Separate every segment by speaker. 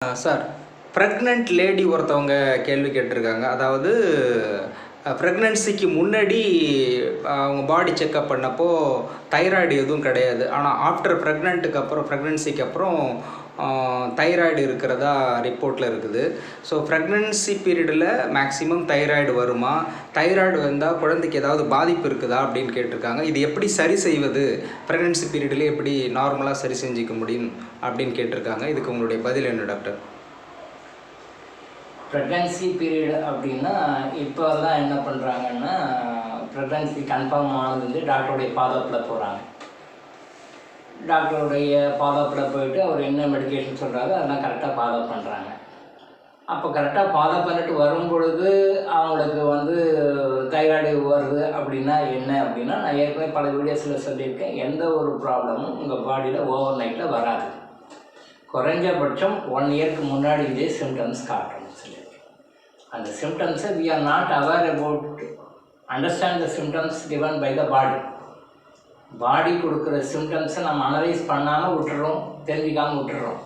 Speaker 1: Sir, pregnant lady ஒருத்தவங்க கேள்வி கேட்டிருக்காங்க. அதாவது ப்ரெக்னன்சிக்கு முன்னாடி அவங்க பாடி செக்கப் பண்ணப்போ தைராய்டு எதுவும் கிடையாது. ஆனால் ஆஃப்டர் ப்ரெக்னன்சிக்கு அப்புறம் தைராய்டு இருக்கிறதா ரிப்போர்ட்டில் இருக்குது. ஸோ ப்ரெக்னன்சி பீரியடில் மேக்ஸிமம் தைராய்டு வருமா? தைராய்டு வந்தால் குழந்தைக்கு ஏதாவது பாதிப்பு இருக்குதா அப்படின்னு கேட்டிருக்காங்க. இது எப்படி சரி செய்வது? ப்ரெக்னன்சி பீரியட்லேயே எப்படி நார்மலாக சரி செஞ்சுக்க முடியும் அப்படின்னு கேட்டிருக்காங்க. இதுக்கு உங்களுடைய பதில் என்ன டாக்டர்?
Speaker 2: ப்ரெக்னன்சி பீரியட் அப்படின்னா இப்போல்லாம் என்ன பண்ணுறாங்கன்னா, ப்ரெக்னன்சி கன்ஃபார்ம் ஆனது டாக்டருடைய ஃபாலோஅப்பில் போகிறாங்க. டாக்டருடைய ஃபாலோஅப்பில் போயிட்டு அவர் என்ன மெடிக்கேஷன் சொல்கிறாரோ அதெல்லாம் கரெக்டாக ஃபாலோ பண்ணுறாங்க. அப்போ கரெக்டாக ஃபாலோ பண்ணிட்டு வரும்பொழுது அவங்களுக்கு தைராய்டு வருது அப்படின்னா என்ன அப்படின்னா, நான் ஏற்கனவே பல வீடியோஸில் சொல்லியிருக்கேன், எந்த ஒரு ப்ராப்ளமும் உங்கள் பாடியில் ஓவர் நைட்டில் வராது. குறைஞ்சபட்சம் 1 இயர்க்கு முன்னாடி இதே சிம்டம்ஸ் காட்டணும் சொல்லியிருக்கேன். அந்த சிம்டம்ஸை we are not aware about understand the symptoms given by the body கொடுக்குற சிம்டம்ஸை நம்ம அனலைஸ் பண்ணாமல் விட்டுறோம், தெரிஞ்சிக்காமல் விட்டுறோம்.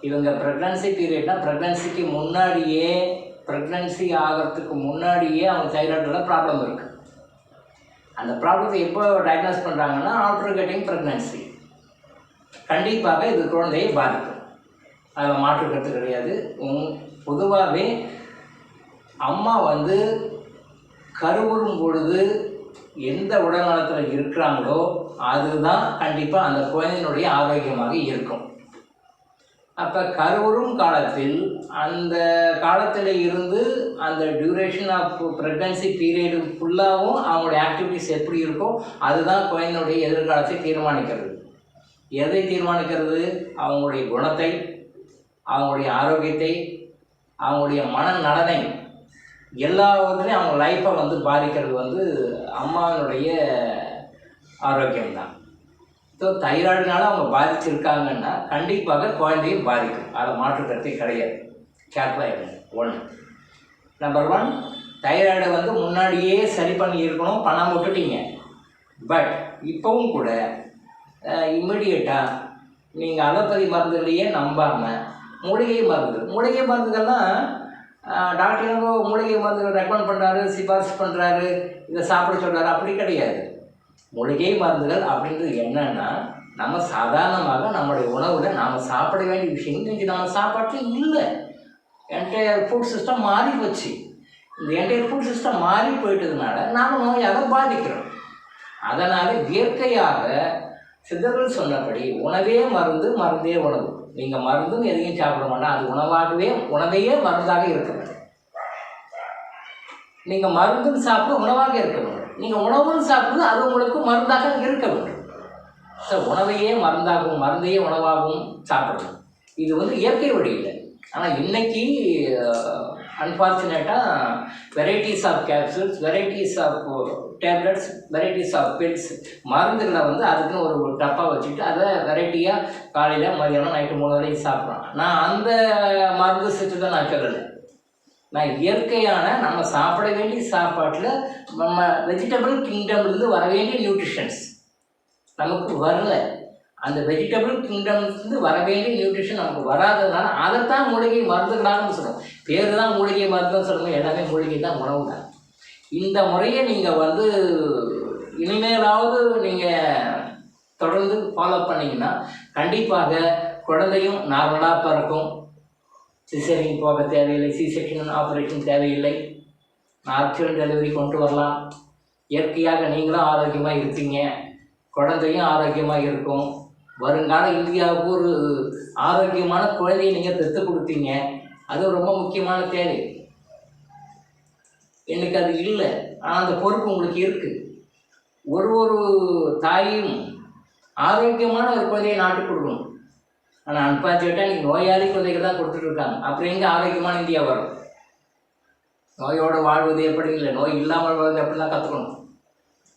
Speaker 2: இவங்க ப்ரெக்னன்சி பீரியட்னால் ப்ரெக்னன்சிக்கு முன்னாடியே, ப்ரெக்னன்சி ஆகிறதுக்கு முன்னாடியே அவங்க தைராய்டில் ப்ராப்ளம் இருக்குது. அந்த ப்ராப்ளத்தை எப்போ டயக்னோஸ் பண்ணுறாங்கன்னா, ஆஃப்டர் கெட்டிங் ப்ரெக்னன்சி கண்டிப்பாக இது குழந்தையை பாதிக்கும். அதில் மாற்று கருத்து கிடையாது. பொதுவாகவே அம்மா கருவுறும் பொழுது எந்த உடல்நலத்தில் இருக்கிறாங்களோ அதுதான் கண்டிப்பாக அந்த குழந்தையினுடைய ஆரோக்கியமாக இருக்கும். அப்போ கருவுறும் காலத்தில், அந்த காலத்தில் இருந்து அந்த டியூரேஷன் ஆஃப் ப்ரெக்னன்சி பீரியடு ஃபுல்லாகவும் அவங்களுடைய ஆக்டிவிட்டிஸ் எப்படி இருக்கோ அதுதான் குழந்தையினுடைய எதிர்காலத்தை தீர்மானிக்கிறது. எதை தீர்மானிக்கிறது? அவங்களுடைய குணத்தை, அவங்களுடைய ஆரோக்கியத்தை, அவங்களுடைய மனநலனை, எல்லாவற்றையும் அவங்க லைஃப்பை பாதிக்கிறது அம்மாவினுடைய ஆரோக்கியம்தான். ஸோ தைராய்டுனால அவங்க பாதிச்சிருக்காங்கன்னா கண்டிப்பாக குழந்தையும் பாதிக்கும். அதை மாற்று கருத்தே கிடையாது. கேர்ஃபுல்லாக இருங்க. 1 நம்பர் 1, தைராய்டை முன்னாடியே சரி பண்ணி இருக்கணும், பண்ணாமல் விட்டுட்டீங்க. பட் இப்போவும் கூட இம்மிடியேட்டாக நீங்கள் அலோபதி மருந்துகளையே நம்பாமல் மூலிகை மருந்துகள்லாம் டாக்டர் மூலிகை மருந்துகள் ரெக்கமெண்ட் பண்ணுறாரு, சிபாரிசு பண்ணுறாரு, இதை சாப்பிட சொல்கிறாரு, அப்படி கிடையாது. மூலிகை மருந்துகள் அப்படின்றது என்னென்னா, நம்ம சாதாரணமாக நம்மளுடைய உணவில் நாம் சாப்பிட வேண்டிய விஷயம் இன்றைக்கி நம்ம சாப்பாட்டில் இல்லை. என்டையர் ஃபுட் சிஸ்டம் மாறி போச்சு. இந்த என்டையர் ஃபுட் சிஸ்டம் மாறி போயிட்டதுனால நாம் நோயாக பாதிக்கிறோம். அதனால் இயற்கையாக சித்தர்கள் சொன்னபடி உணவே மருந்து, மருந்தே உணவு. நீங்கள் மருந்துன்னு எதையும் சாப்பிட வேண்டாம், அது உணவையே மருந்தாக இருக்க வேண்டும். நீங்கள் மருந்துன்னு சாப்பிட உணவாக இருக்க வேண்டும். நீங்கள் உணவுன்னு சாப்பிடுறது அது உங்களுக்கு மருந்தாக இருக்க வேண்டும். ஸோ உணவையே மருந்தாகவும் மருந்தையே உணவாகவும் சாப்பிடணும். இது இயற்கை வழியில். ஆனால் இன்றைக்கி அன்ஃபார்ச்சுனேட்டாக varieties of capsules, varieties of tablets, varieties of pills, மருந்துகளை அதுக்குன்னு ஒரு டப்பா வச்சுட்டு அதை வெரைட்டியாக காலையில், மதியானம், நைட்டு 3 வேளையும் சாப்பிட்றோம். நான் அந்த மருந்து சிஸ்டத்தை நான் சொல்லலை. நான் இயற்கையான நம்ம சாப்பிட வேண்டிய சாப்பாட்டில் நம்ம வெஜிடபிள் கிங்டம்லேருந்து வர வேண்டிய நியூட்ரிஷன்ஸ் நமக்கு வரல. அந்த வெஜிடபிள் கிங்டம்லேருந்து வர வேண்டிய நியூட்ரிஷன் நமக்கு வராததுனால அதைத்தான் மூலிகை மருந்துகளாக சொல்லணும். பேர் தான் மூலிகை மருந்துன்னு சொல்லணும், எல்லாமே மூலிகை தான், உணவு தான். இந்த முறையை நீங்கள் இனிமேலாவது நீங்கள் தொடர்ந்து ஃபாலோ பண்ணிங்கன்னா கண்டிப்பாக குழந்தையும் நார்மலாக பிறக்கும். சிசேரியன் போக தேவையில்லை, சிசெக்ஷன் ஆப்ரேஷன் தேவையில்லை, நேச்சுரல் டெலிவரி கொண்டு வரலாம். இயற்கையாக நீங்களும் ஆரோக்கியமாக இருப்பீங்க, குழந்தையும் ஆரோக்கியமாக இருக்கும். வருங்கால இந்தியாவுக்கு ஒரு ஆரோக்கியமான குழந்தையை நீங்கள் பெற்று கொடுப்பீங்க. அது ரொம்ப முக்கியமான தேவை. எனக்கு அது இல்லை, ஆனால் அந்த பொறுப்பு உங்களுக்கு இருக்குது. ஒரு தாயும் ஆரோக்கியமான ஒரு குழந்தையை நாட்டுக்கு கொடுக்கணும். ஆனால் அன்பார்ச்சுனேட்டாக நீங்கள் நோயாளி குழந்தைகள் தான் கொடுத்துட்ருக்காங்க. அப்புறம் எங்கே ஆரோக்கியமான இந்தியா வரும்? நோயோடு வாழ்வது எப்படி இல்லை, நோய் இல்லாமல் வாழ்வது எப்படிலாம் கற்றுக்கணும்.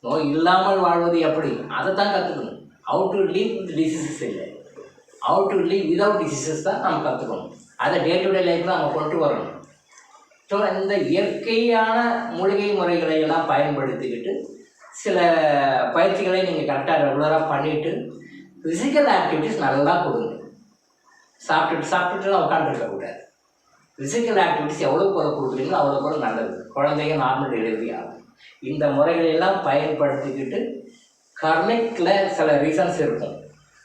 Speaker 2: நோய் இல்லாமல் வாழ்வது எப்படி, அதை தான் கற்றுக்கணும். How to live with diseases இல்லை, how to live without diseases தான் நம்ம கற்றுக்கணும். அதை டே டு டே லைஃப்பில் நம்ம கொண்டு வரணும். ஸோ இந்த இயற்கையான மூலிகை முறைகளை எல்லாம் பயன்படுத்திக்கிட்டு சில பயிற்சிகளை நீங்கள் கரெக்டாக ரெகுலராக பண்ணிவிட்டு ஃபிசிக்கல் ஆக்டிவிட்டிஸ் நல்லா கொடுங்க. சாப்பிட்டுட்டுலாம் உட்காந்துருக்கக்கூடாது. ஃபிசிக்கல் ஆக்டிவிட்டிஸ் எவ்வளோ போல கொடுக்குறீங்களோ அவ்வளோ போல நல்லது. குழந்தைங்க நார்மல் டெலிவரி ஆகும். இந்த முறைகளெல்லாம் பயன்படுத்திக்கிட்டு கர்மிக்கில் சில ரீசன்ஸ் இருக்கும்.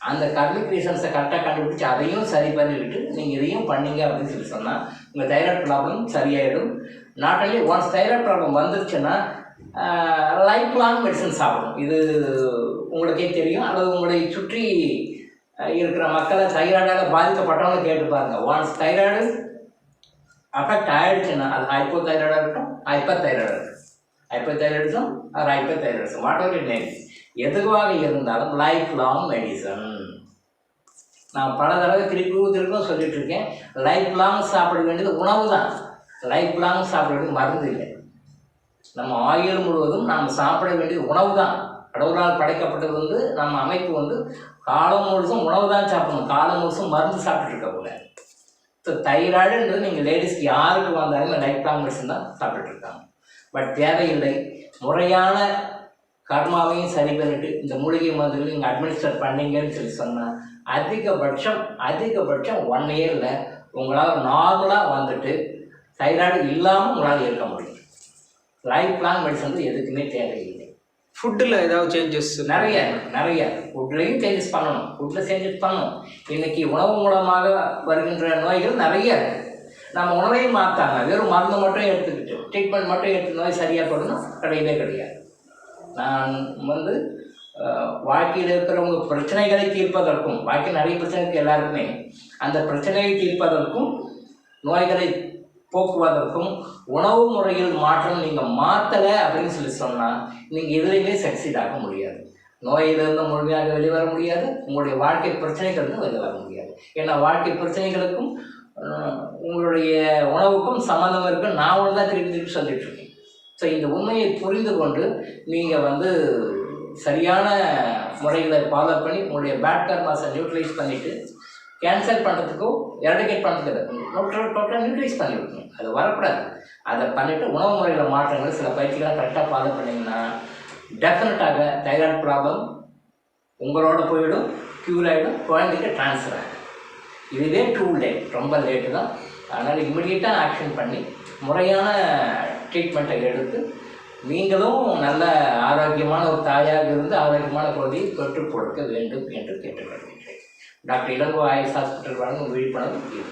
Speaker 2: அந்த கர்மிக் ரீசன்ஸை கரெக்டாக கண்டுபிடிச்சி அதையும் சரி பண்ணிக்கிட்டு நீங்கள் இதையும் பண்ணீங்க அப்படின்னு சொல்லி சொன்னால் உங்கள் தைராய்டு ப்ராப்ளம் சரியாயிடும். Not only once thyroid problem வந்துருச்சுன்னா லைஃப் லாங் மெடிசன் சாப்பிடும். இது உங்களுக்கே தெரியும், அல்லது உங்களை சுற்றி இருக்கிற மக்களை தைராய்டால் பாதிக்கப்பட்டவங்க கேட்டு பாருங்கள். ஒன்ஸ் தைராய்டு அஃபெக்ட் ஆகிடுச்சுன்னா அது ஹைப்போதைராய்டாக இருக்கட்டும், hypothyroidism or hypothyroidism whatever it name, எதுவாக இருந்தாலும் லைஃப் லாங் மெடிசன். நான் பல தடவை திருப்பியும் சொல்லிட்டு இருக்கேன், லைஃப் லாங் சாப்பிட வேண்டியது உணவு தான். லைஃப் லாங் சாப்பிட வேண்டியது மருந்து இல்லை. நம்ம ஆயுள் முழுவதும் நாம் சாப்பிட வேண்டியது உணவு தான். கடவுளால் படைக்கப்பட்டது நம்ம அமைப்பு காலம் முழுசும் உணவு தான் சாப்பிடணும், காலம் முழுசும் மருந்து சாப்பிட்டு இருக்கக்கூடாது. ஸோ தைராய்டுன்றது நீங்கள் லேடிஸ்க்கு யாருக்கு வந்தாலும் லைஃப் லாங் மெடிசன் தான் சாப்பிட்டுருக்காங்க. பட் தேவையில்லை, முறையான கர்மாவையும் சரி பண்ணிட்டு இந்த மூலிகை மருந்துகள் நீங்கள் அட்மினிஸ்டர் பண்ணீங்கன்னு சொல்லி சொன்னால் அதிகபட்சம் 1 இயரில் உங்களால் நார்மலாக வந்துட்டு தைராய்டு இல்லாமல் உங்களால் இருக்க முடியும். லைஃப் லாங் மெடிசன் எதுக்குமே தேவையில்லை.
Speaker 1: ஃபுட்டில் ஏதாவது சேஞ்சஸ்?
Speaker 2: நிறைய ஃபுட்லேயும் சேஞ்சஸ் பண்ணணும். இன்றைக்கி உணவு மூலமாக வருகின்ற நோய்கள் நிறைய இருக்குது. நம்ம உணவையும் மாற்றாங்க, வெறும் மருந்து மட்டும் எடுத்துக்கிட்டு ட்ரீட்மெண்ட் மட்டும் எடுத்து நோய் சரியாக போடணும் கிடையாது. நான் வாழ்க்கையில் இருக்கிறவங்க பிரச்சனைகளை தீர்ப்பதற்கும், வாழ்க்கையில் நிறைய பிரச்சனை இருக்குது எல்லாருக்குமே, அந்த பிரச்சனையை தீர்ப்பதற்கும் நோய்களை போக்குவதற்கும் உணவு முறையில் மாற்றம் நீங்கள் மாற்றலை அப்படின்னு சொல்லி சொன்னால் நீங்கள் எதுலேயுமே சக்சீட் ஆக முடியாது. நோயிலிருந்து முழுமையாக வெளிவர முடியாது, உங்களுடைய வாழ்க்கை பிரச்சனைகளுக்கும் வெளிவர முடியாது. ஏன்னா வாழ்க்கை பிரச்சனைகளுக்கும் உங்களுடைய உணவுக்கும் சம்மந்தம் இருக்குன்னு நான் ஒன்று தான் திருப்பி சொல்லிட்டு இருக்கேன். ஸோ இந்த உண்மையை புரிந்து கொண்டு நீங்கள் சரியான முறைகளை ஃபாலோ பண்ணி உங்களுடைய பேட் கர்மாஸை நியூட்ரலைஸ் பண்ணிவிட்டு கேன்சல் பண்ணுறதுக்கும் எரடிகேட் பண்ணுறதுக்கு டோட்டலாக நியூட்ரலைஸ் பண்ணி விடணும். அது வரக்கூடாது. அதை பண்ணிவிட்டு உணவு முறையில் மாற்றங்கள் சில பயிற்சிகளை கரெக்டாக ஃபாலோ பண்ணிங்கன்னா டெஃபினட்டாக தைராய்டு ப்ராப்ளம் உங்களோட போயிடும், க்யூர் ஆகிடும், குழந்தைக்கு ட்ரான்ஸ்ஃபர் ஆகிடும். இதுவே டூ லேட், ரொம்ப லேட்டு தான். அதனால் இம்மிடியேட்டாக ஆக்ஷன் பண்ணி முறையான ட்ரீட்மெண்ட்டை எடுத்து நீங்களும் நல்ல ஆரோக்கியமான ஒரு தாயாக இருந்து ஆரோக்கியமான குழந்தையை பெற்றுக் கொடுக்க வேண்டும் என்று கேட்டுக்கொள்கிறேன். டாக்டர் இளங்கோ ஆயுஷ் ஹாஸ்பிட்டல் வழங்கும் விழிப்புணர்வு இது.